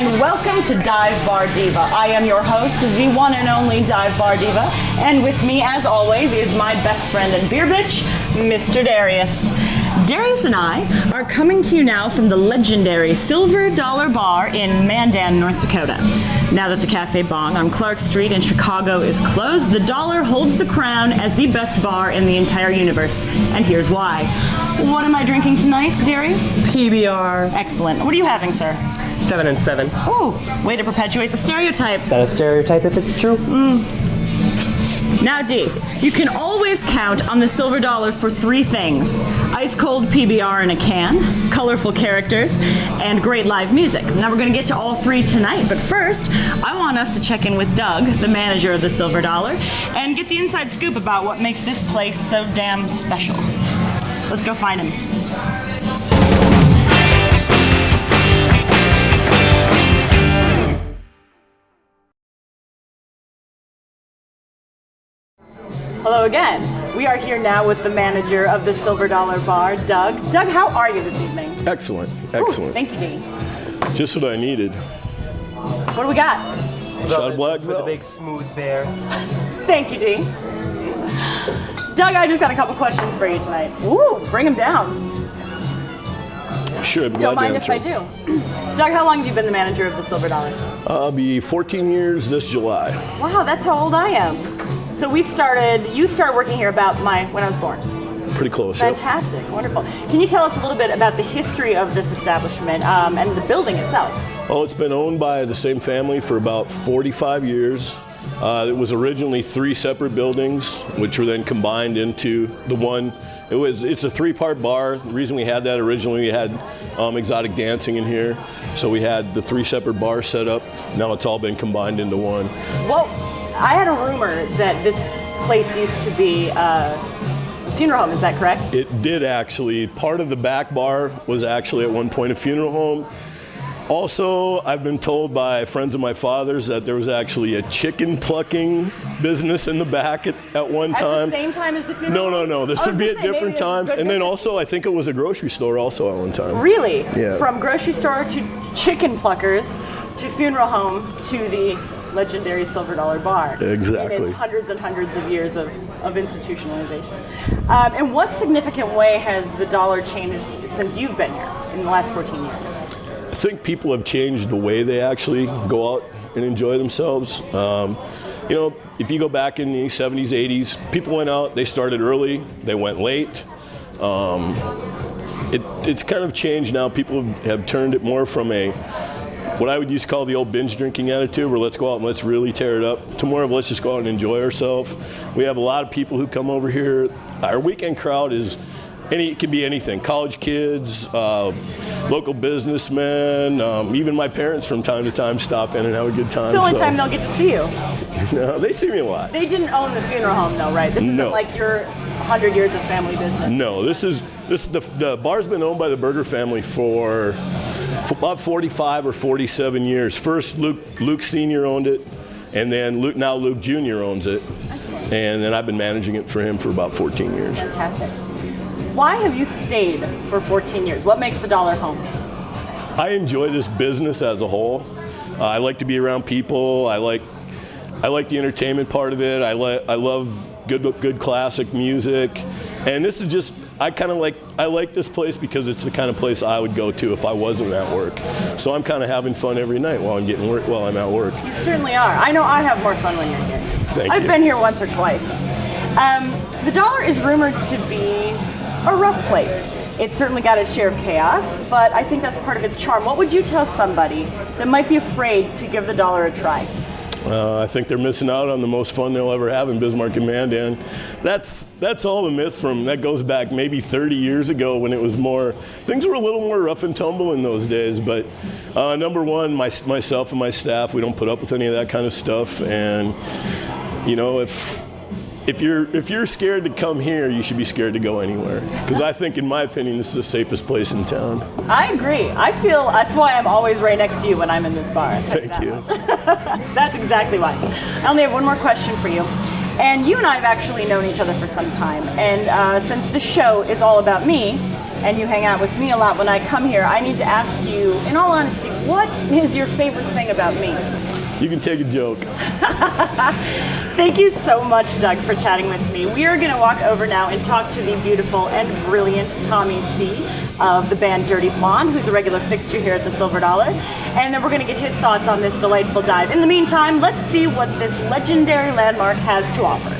and welcome to Dive Bar Diva. I am your host, the one and only Dive Bar Diva, and with me, as always, is my best friend and beer bitch, Mr. Darius. Darius and I are coming to you now from the legendary Silver Dollar Bar in Mandan, North Dakota. Now that the Cafe Bong on Clark Street in Chicago is closed, the Dollar holds the crown as the best bar in the entire universe, and here's why. What am I drinking tonight, Darius? PBR. Excellent. What are you having, sir? 7 and 7. Oh, way to perpetuate the stereotype. Is that a stereotype if it's true? Now, D, you can always count on the Silver Dollar for three things: ice cold PBR in a can, colorful characters, and great live music. Now we're going to get to all three tonight, but first, I want us to check in with Doug, the manager of the Silver Dollar, and get the inside scoop about what makes this place so damn special. Let's go find him. Hello again. We are here now with the manager of the Silver Dollar Bar, Doug. Doug, how are you this evening? Excellent, excellent. Ooh, thank you, Dee. Just what I needed. What do we got? Shot of black with a big smooth bear. Thank you, Dee. Doug, I just got a couple questions for you tonight. Ooh, bring them down. Sure, I'd be Don't glad mind to if answer. I do. Doug, how long have you been the manager of the Silver Dollar? I'll be 14 years this July. Wow, that's how old I am. So you started working here about when I was born. Pretty close, yep. Fantastic, wonderful. Can you tell us a little bit about the history of this establishment and the building itself? Oh, it's been owned by the same family for about 45 years. It was originally 3 separate buildings, which were then combined into the one. It's a 3-part bar. The reason we had that originally, we had exotic dancing in here. So we had the 3 separate bars set up. Now it's all been combined into one. Well, I had a rumor that this place used to be a funeral home, is that correct? It did actually. Part of the back bar was actually at one point a funeral home. Also, I've been told by friends of my father's that there was actually a chicken plucking business in the back at one time. At the same time as the funeral home? No. This would be at different times. And then also, I think it was a grocery store also at one time. Really? Yeah. From grocery store to chicken pluckers to funeral home to the legendary Silver Dollar Bar. Exactly. And it's hundreds and hundreds of years of institutionalization. In what significant way has the Dollar changed since you've been here in the last 14 years? I think people have changed the way they actually go out and enjoy themselves. If you go back in the 70s, 80s, people went out, they started early, they went late. It's kind of changed now. People have turned it more from what I would used to call the old binge drinking attitude, where let's go out and let's really tear it up, to more of let's just go out and enjoy ourselves. We have a lot of people who come over here. Our weekend crowd it can be anything. College kids, local businessmen, even my parents from time to time stop in and have a good time. It's the only time they'll get to see you. No, they see me a lot. They didn't own the funeral home though, right? This isn't like your 100 years of family business. No, the bar's been owned by the Berger family for about 45 or 47 years. First, Luke Sr. owned it, and then Luke Jr. owns it. Excellent. And then I've been managing it for him for about 14 years. Fantastic. Why have you stayed for 14 years? What makes the Dollar home? I enjoy this business as a whole. I like to be around people. I like the entertainment part of it. I love good classic music, and this is just I like this place because it's the kind of place I would go to if I wasn't at work. So I'm kind of having fun every night while I'm at work. You certainly are. I know I have more fun when you're here. Thank you. I've been here once or twice. The Dollar is rumored to be a rough place. It's certainly got its share of chaos, but I think that's part of its charm. What would you tell somebody that might be afraid to give the Dollar a try? I think they're missing out on the most fun they'll ever have in Bismarck and Mandan. That's all the myth that goes back maybe 30 years ago when things were a little more rough and tumble in those days. But number one, myself and my staff, we don't put up with any of that kind of stuff. And if you're scared to come here, you should be scared to go anywhere. Because I think, in my opinion, this is the safest place in town. I agree. I feel that's why I'm always right next to you when I'm in this bar. Thank you. That's exactly why. I only have one more question for you. And you and I have actually known each other for some time. And since the show is all about me, and you hang out with me a lot when I come here, I need to ask you, in all honesty, what is your favorite thing about me? You can take a joke. Thank you so much, Doug, for chatting with me. We are going to walk over now and talk to the beautiful and brilliant Tommy C. of the band Dirty Blonde, who's a regular fixture here at the Silver Dollar. And then we're going to get his thoughts on this delightful dive. In the meantime, let's see what this legendary landmark has to offer.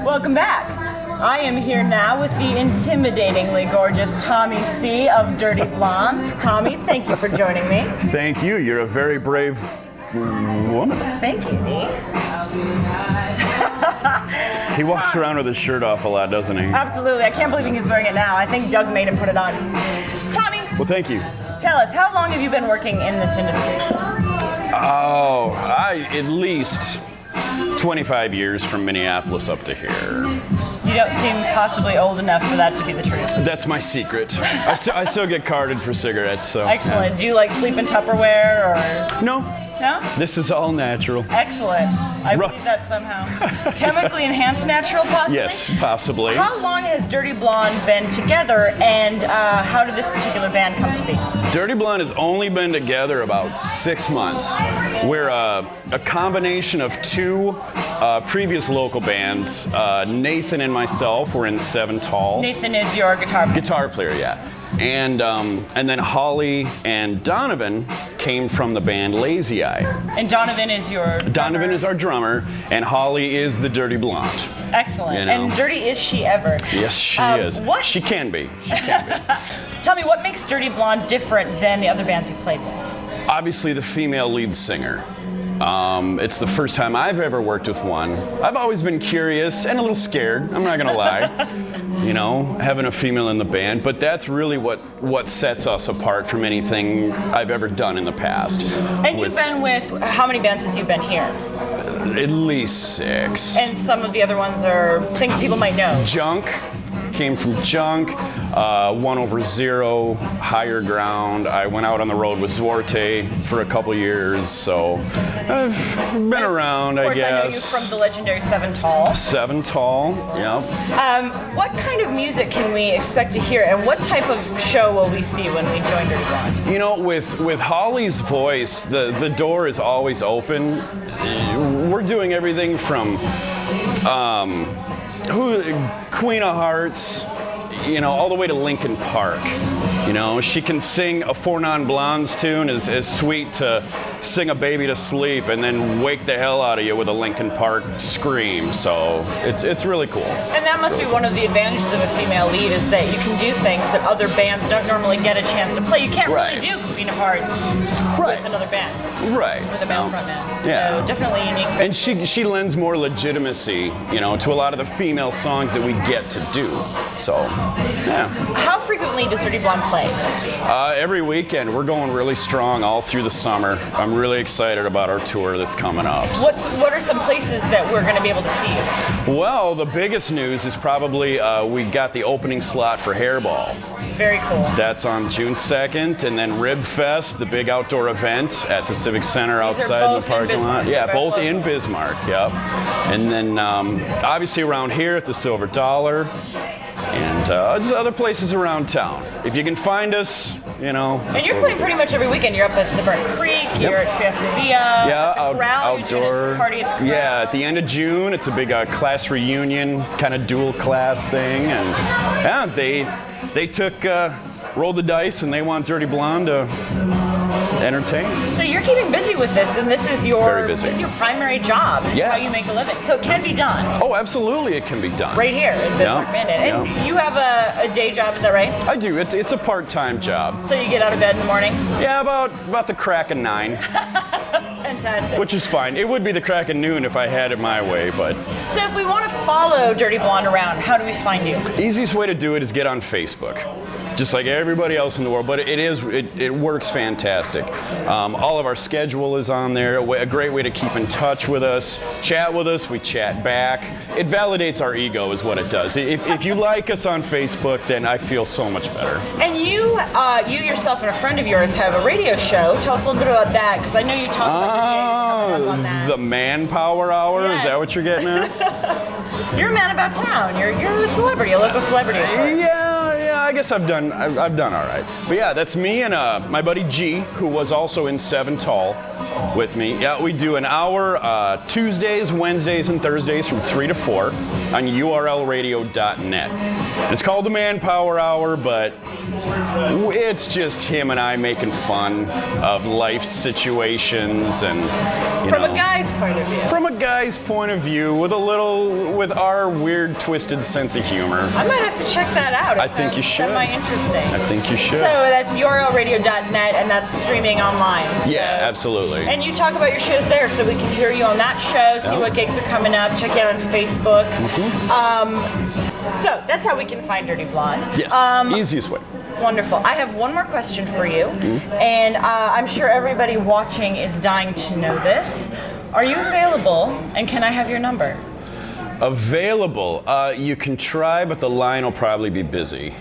Welcome back. I am here now with the intimidatingly gorgeous Tommy C. of Dirty Blonde. Tommy, thank you for joining me. Thank you. You're a very brave woman. Thank you, Dee. He walks around with his shirt off a lot, doesn't he? Absolutely. I can't believe he's wearing it now. I think Doug made him put it on. Tommy, Well, thank you. tell us, how long have you been working in this industry? Oh, at least 25 years from Minneapolis up to here. You don't seem possibly old enough for that to be the truth. That's my secret. I still get carded for cigarettes, so. Excellent. Do you like sleep in Tupperware or? Yeah. No, No? this is all natural. Excellent. I believe that somehow. Chemically enhanced natural, possibly? Yes, possibly. How long has Dirty Blonde been together, and how did this particular band come to be? Dirty Blonde has only been together about 6 months. We're a combination of two previous local bands. Nathan and myself were in Seven Tall. Nathan is your Guitar player, yeah. And then Holly and Donovan came from the band Lazy Eye. And Donovan is your Donovan drummer. is our drummer, and Holly is the Dirty Blonde. Excellent. You know. And dirty is she ever? Yes, she is. What? She can be. She can be. Tell me, what makes Dirty Blonde different than the other bands you played with? Obviously, the female lead singer. It's the first time I've ever worked with one. I've always been curious and a little scared, I'm not gonna lie, you know, having a female in the band, but that's really what sets us apart from anything I've ever done in the past. And you've been with, how many bands has you been here? At least 6. And some of the other ones are things people might know. Junk, came from Junk, 1 Over Zero, Higher Ground. I went out on the road with Zwarte for a couple years, so I've been around, I guess. Of course, I know you from the legendary Seven Tall. Seven Tall, yep. What kind of music can we expect to hear, and what type of show will we see when we join Dirty Blonde? You know, with Holly's voice, the door is always open. We're doing everything from Queen of Hearts, you know, all the way to Linkin Park. You know, she can sing a Four Non Blondes tune as sweet to sing a baby to sleep and then wake the hell out of you with a Linkin Park scream. So it's really cool. And that must be one of the advantages of a female lead, is that you can do things that other bands don't normally get a chance to play. You can't really do Queen of Hearts with another band. Right. With a male frontman. Yeah. So definitely unique. And she lends more legitimacy, you know, to a lot of the female songs that we get to do. So, yeah. How frequently does Dirty Blonde play? Every weekend. We're going really strong all through the summer. I'm really excited about our tour that's coming up. What are some places that we're going to be able to see you? Well, the biggest news is probably we got the opening slot for Hairball. Very cool. That's on June 2nd, and then Rib Fest, the big outdoor event at the Civic Center outside in the parking lot. Yeah, both in Bismarck, yep. And then obviously around here at the Silver Dollar, and just other places around town. If you can find us, you know. And you're playing pretty much every weekend. You're up at the Burnt Creek, you're at Fiesta Villa, yeah, at the Corral, outdoor. you're doing a party at the Corral. Yeah, at the end of June, it's a big class reunion, kind of dual class thing. And yeah, they took, rolled the dice, and they want Dirty Blonde to entertain. So you're keeping busy with this, and this is your Very busy. This is your primary job. This is Yeah. how you make a living. So it can be done Oh, absolutely, it can be done. right here in Bismarck, Bandit. And Yeah. you have a day job, is that right? I do. It's a part-time job. So you get out of bed in the morning? Yeah, about the crack of 9, Fantastic. which is fine. It would be the crack of noon if I had it my way, but So if we want to follow Dirty Blonde around, how do we find you? easiest way to do it is get on Facebook. Just like everybody else in the world, but it works fantastic. All of our schedule is on there. A great way to keep in touch with us, chat with us. We chat back. It validates our ego, is what it does. If you like us on Facebook, then I feel so much better. And you yourself and a friend of yours have a radio show. Tell us a little bit about that, because I know you talk about your days coming up on that. The Manpower Hour. Yes. Is that what you're getting at? You're a man about town. You're a celebrity, a local celebrity. of sorts. Yeah. I guess I've done all right. But yeah, that's me and my buddy G, who was also in 7 Tall with me. Yeah, we do an hour Tuesdays, Wednesdays, and Thursdays from 3 to 4 on urlradio.net. It's called the Manpower Hour, but it's just him and I making fun of life situations and From a guy's point of view. From a guy's point of view, with our weird, twisted sense of humor. I might have to check that out. I think you should. Semi-interesting. I think you should. So that's urlradio.net, and that's streaming online. So. Yeah, absolutely. And you talk about your shows there, so we can hear you on that show, see what gigs are coming up, check you out on Facebook. So that's how we can find Dirty Blonde. Yes, easiest way. Wonderful. I have one more question for you, and I'm sure everybody watching is dying to know this. Are you available, and can I have your number? Available. You can try, but the line will probably be busy.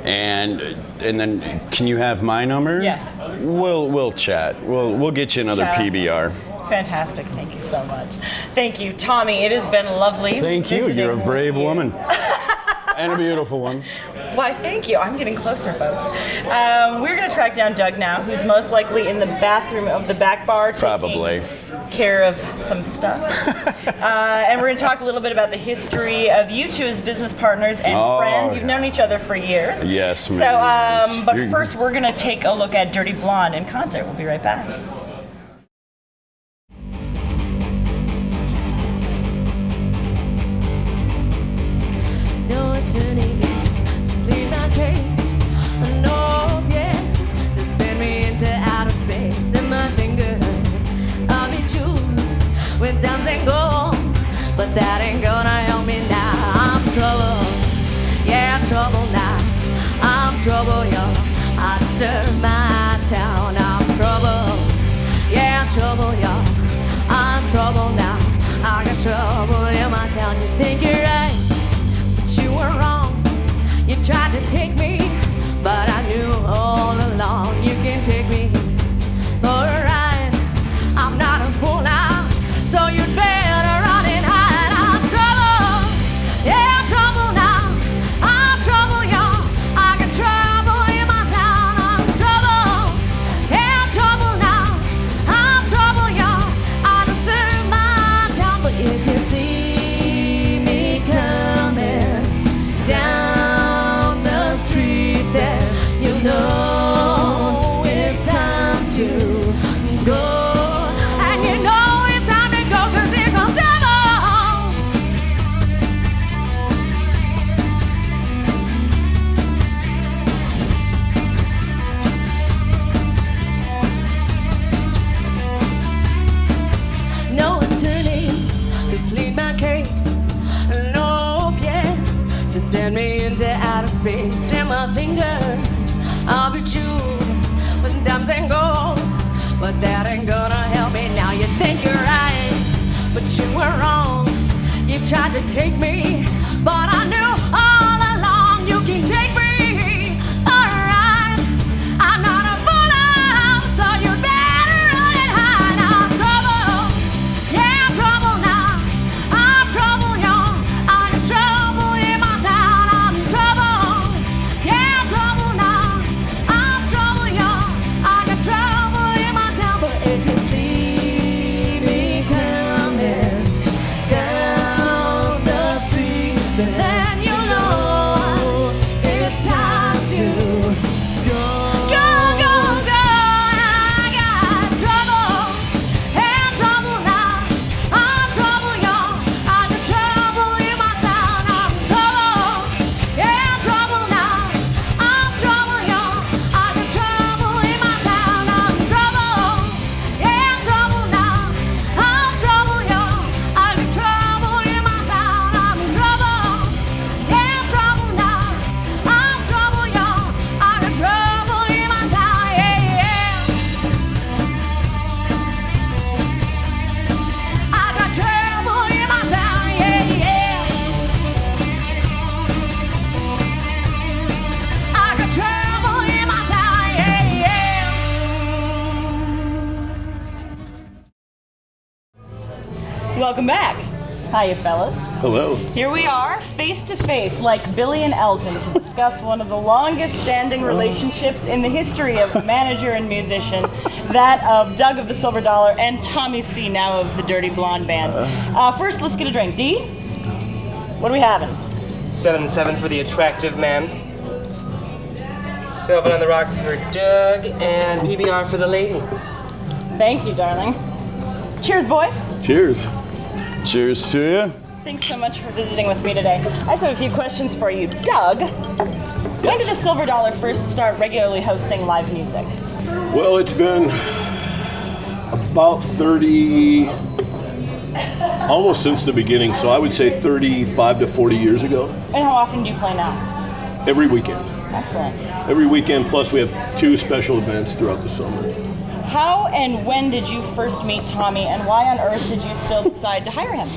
And then, can you have my number? Yes. We'll chat. We'll get you another Chat. PBR. Fantastic. Thank you so much. Thank you, Tommy. It has been lovely. Thank you. visiting You're a with brave you. woman. And a beautiful one. Why, thank you. I'm getting closer, folks. We're going to track down Doug now, who's most likely in the bathroom of the back bar taking Probably. care of some stuff. And we're going to talk a little bit about the history of you two as business partners and friends. You've known each other for years. Yes, So, many years. but first we're going to take a look at Dirty Blonde in concert. We'll be right back. No attorney to plead my case. No yes to send me into outer space. And my fingers I'll be jeweled with diamonds and gold, but that ain't gonna help me now. I'm trouble, yeah, I'm trouble now. I'm trouble, y'all. I disturb my town. I'm trouble, yeah, I'm trouble, y'all. I'm trouble now. I got trouble in my town. You think you're right, you were wrong. You tried to take me, but I knew all along you can take me for a ride. I'm not a fool now, so you'd better run and hide. I'm trouble, yeah, I'm trouble now. I'm trouble, y'all. I got trouble in my town. I'm trouble, yeah, I'm trouble now. I'm trouble, y'all. I deserve my town, but if you see me coming down the street, then you know it's time to go. And you know it's time to go, 'cause here comes trouble. No attorneys to plead my case. No yes to send me into outer space. And my fingers I'll be chewed with diamonds and gold, but that ain't gonna help me now. You think you're right, but you were wrong. You tried to take me, but I knew all along you can take me. Alright, I'm not a fool now, so you better run and hide. I'm trouble, yeah, I'm trouble now. I'm trouble, y'all. I'm trouble in my town. I'm trouble, yeah, I'm trouble now. I'm trouble, y'all. I got trouble in my town, but if you see me coming down the street, then you Welcome back. Hiya, fellas. Hello. Here we are, face to face, like Billy and Elton, to discuss one of the longest standing relationships in the history of manager and musician, that of Doug of the Silver Dollar and Tommy C, now of the Dirty Blonde Band. First, let's get a drink. D, what are we having? 7 and 7 for the attractive man. Velvet on the Rocks for Doug, and PBR for the lady. Thank you, darling. Cheers, boys. Cheers. Cheers to you. Thanks so much for visiting with me today. I just have a few questions for you. Doug, when did the Silver Dollar first start regularly hosting live music? Well, it's been about 30, almost since the beginning, so I would say 35 to 40 years ago. And how often do you play now? Every weekend. Excellent. Every weekend, plus we have 2 special events throughout the summer. How and when did you first meet Tommy, and why on earth did you still decide to hire him?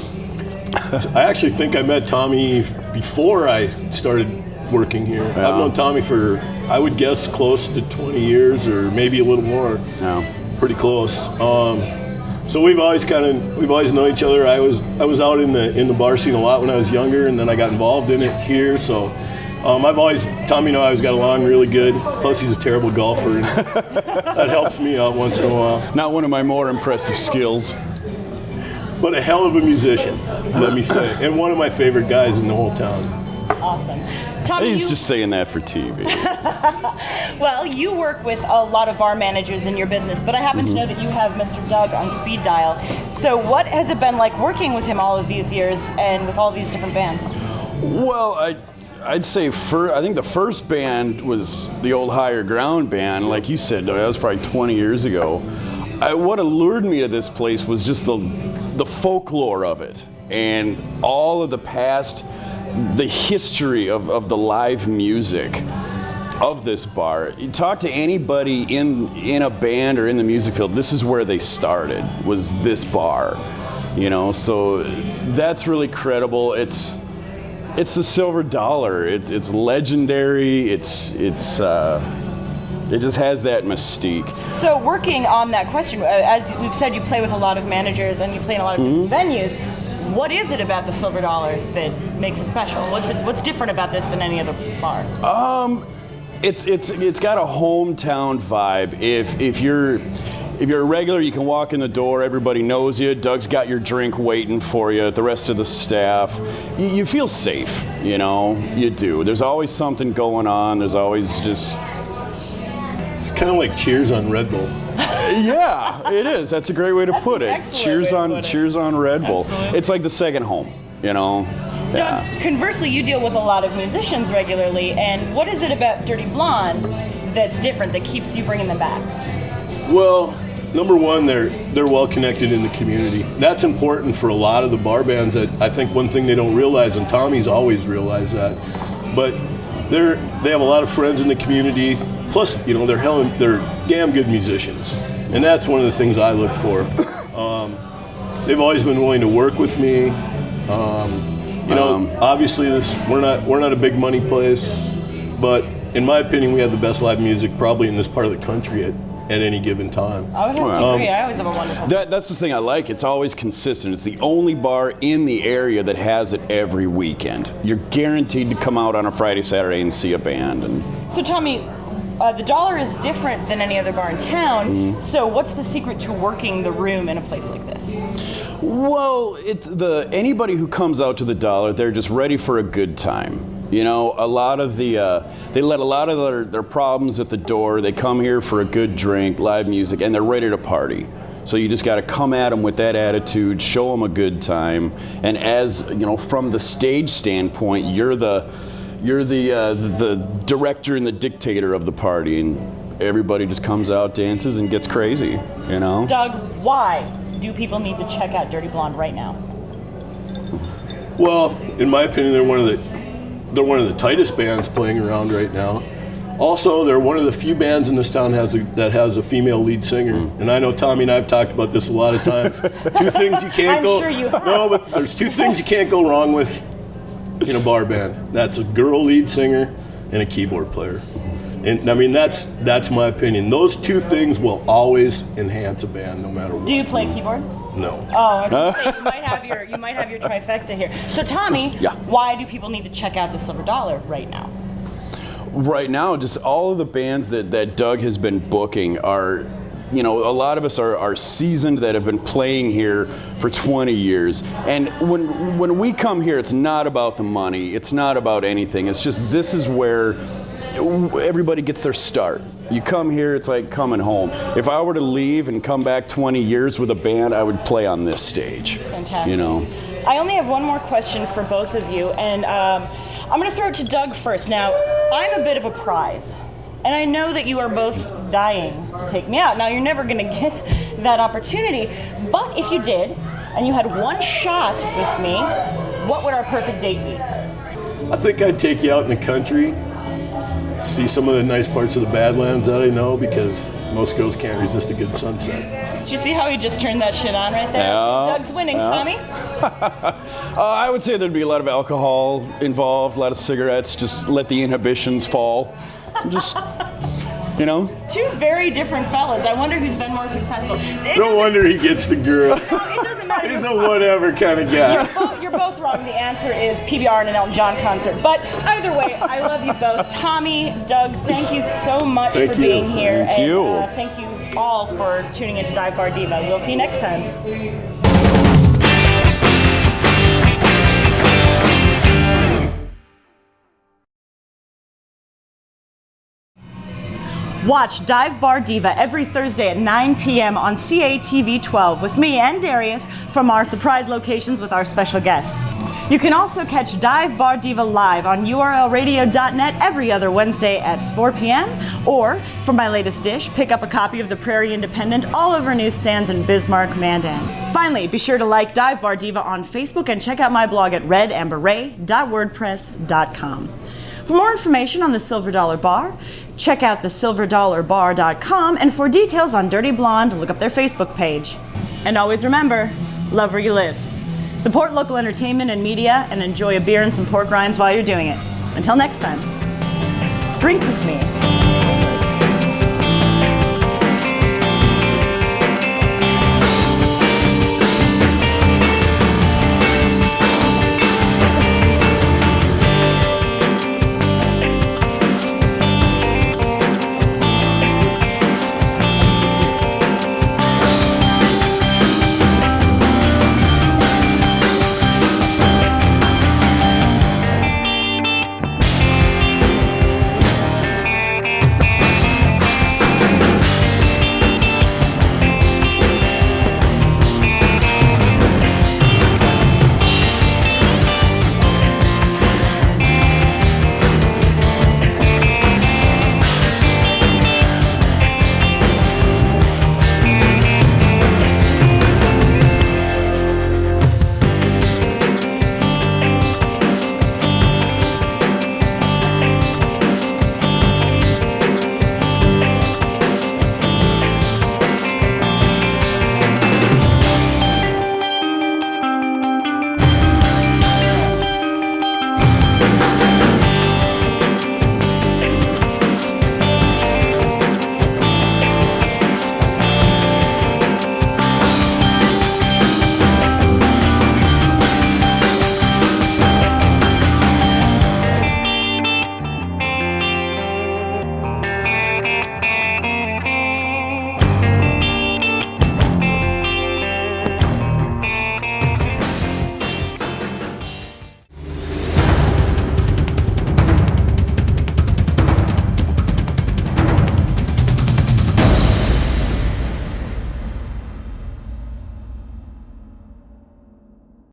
I actually think I met Tommy before I started working here. Yeah. I've known Tommy for, I would guess, close to 20 years or maybe a little more. Yeah. Pretty close. So we've always known each other. I was out in the bar scene a lot when I was younger, and then I got involved in it here. So Tommy and I always got along really good. Plus, he's a terrible golfer, and that helps me out once in a while. Not one of my more impressive skills. But a hell of a musician, let me say, and one of my favorite guys in the whole town. Awesome. Tommy, He's just saying that for TV. well, you work with a lot of bar managers in your business, but I happen to know that you have Mr. Doug on speed dial. So what has it been like working with him all of these years and with all these different bands? Well, I'd say I think the first band was the old Higher Ground band. Like you said, that was probably 20 years ago. What allured me to this place was just the folklore of it and all of the past, the history of the live music of this bar. You talk to anybody in a band or in the music field, this is where they started, was this bar, you know, so that's really credible. It's the Silver Dollar. It's legendary. It just has that mystique. So working on that question, as we've said, you play with a lot of managers and you play in a lot of venues. What is it about the Silver Dollar that makes it special? What's different about this than any other bar? It's got a hometown vibe. If you're a regular, you can walk in the door, everybody knows you, Doug's got your drink waiting for you, the rest of the staff. You feel safe, you know, you do. There's always something going on, there's always just... It's kind of like Cheers on Red Bull. Yeah, it is. That's a great way to put it. Cheers on Red Bull. Absolutely. It's like the second home, you know. Doug, conversely, you deal with a lot of musicians regularly, and what is it about Dirty Blonde that's different that keeps you bringing them back? Well, number one, they're well connected in the community. That's important for a lot of the bar bands. I think one thing they don't realize, and Tommy's always realized that, but they have a lot of friends in the community. Plus, you know, they're damn good musicians, and that's one of the things I look for. They've always been willing to work with me. Obviously, we're not a big money place, but in my opinion, we have the best live music probably in this part of the country at any given time. I would have to agree. I always have a wonderful. That's the thing I like. It's always consistent. It's the only bar in the area that has it every weekend. You're guaranteed to come out on a Friday, Saturday, and see a band. So, Tommy, the Dollar is different than any other bar in town. So, what's the secret to working the room in a place like this? Well, anybody who comes out to the Dollar, they're just ready for a good time. You know, a lot of they let a lot of their problems at the door. They come here for a good drink, live music, and they're ready to party. So you just got to come at them with that attitude, show them a good time, and as you know, from the stage standpoint, you're the director and the dictator of the party, and everybody just comes out, dances, and gets crazy. You know. Doug, why do people need to check out Dirty Blonde right now? Well, in my opinion, they're one of the tightest bands playing around right now. Also, they're one of the few bands in this town that has a female lead singer. And I know Tommy and I have talked about this a lot of times. Two things you can't I'm sure you have. No, but there's two things you can't go wrong with in a bar band. That's a girl lead singer and a keyboard player. And I mean, that's my opinion. Those two things will always enhance a band, no matter what. Do you play keyboard? No. Oh, I was gonna say, you might have your trifecta here. So Tommy, Yeah. why do people need to check out the Silver Dollar right now? Right now, just all of the bands that Doug has been booking are, you know, a lot of us are seasoned that have been playing here for 20 years. And when we come here, it's not about the money. It's not about anything. It's just this is where everybody gets their start. You come here, it's like coming home. If I were to leave and come back 20 years with a band, I would play on this stage. Fantastic. You know. I only have one more question for both of you, and I'm going to throw it to Doug first. Now, I'm a bit of a prize, and I know that you are both dying to take me out. Now, you're never going to get that opportunity, but if you did, and you had one shot with me, what would our perfect date be? I think I'd take you out in the country, see some of the nice parts of the Badlands that I know, because most girls can't resist a good sunset. Did you see how he just turned that shit on right there? Yeah. Doug's winning, Yeah. Tommy. I would say there'd be a lot of alcohol involved, a lot of cigarettes, just let the inhibitions fall. Just, you know. Two very different fellas. I wonder who's been more successful. No wonder he gets the girl. It doesn't matter. He's a whatever kind of guy. You're both wrong. The answer is PBR and an Elton John concert. But either way, I love you both. Tommy, Doug, thank you so much Thank for you. being here. Thank you. And thank you all for tuning into Dive Bar Diva. We'll see you next time. Watch Dive Bar Diva every Thursday at 9 p.m. on CATV 12 with me and Darius from our surprise locations with our special guests. You can also catch Dive Bar Diva live on urlradio.net every other Wednesday at 4 p.m. Or, for my latest dish, pick up a copy of the Prairie Independent all over newsstands in Bismarck, Mandan. Finally, be sure to like Dive Bar Diva on Facebook and check out my blog at redamberray.wordpress.com. For more information on the Silver Dollar Bar, check out thesilverdollarbar.com, and for details on Dirty Blonde, look up their Facebook page. And always remember, love where you live. Support local entertainment and media, and enjoy a beer and some pork rinds while you're doing it. Until next time, drink with me.